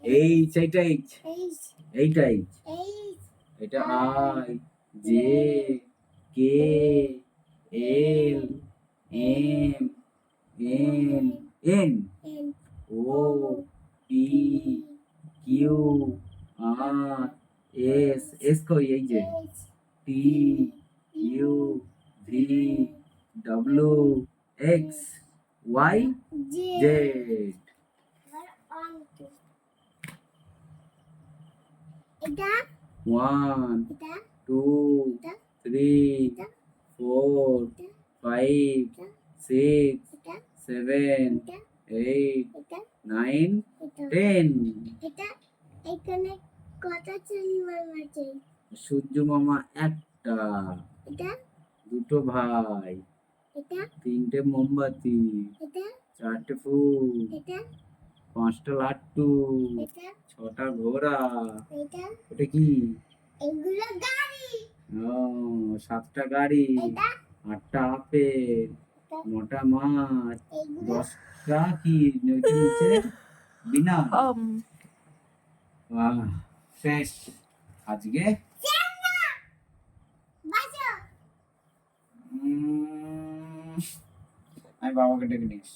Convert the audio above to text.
H, এইটা H, এইটা H, এটা I, J, K, L, M, N, N, O, P, Q, R, S, S কই এই যে, T, U, V, W, X, Y, Z. One, two, three, four, five, six, seven, eight, nine, 10। এখানে কটা চন্দ্রমা আছে? সূর্য মামা একটা, দুটো ভাই, তিনটে মোমবাতি, চারটে ফুল, পাঁচটা লাট্টু, ছটা ঘোড়া, এটা কি? এগুলো গাড়ি। ও, সাতটা গাড়ি, আটটা আপেল, নটা মাছ, 10টা কি নিচে বিনা। শেষ আজকে। আমি বাবাকে ডেকে নিস।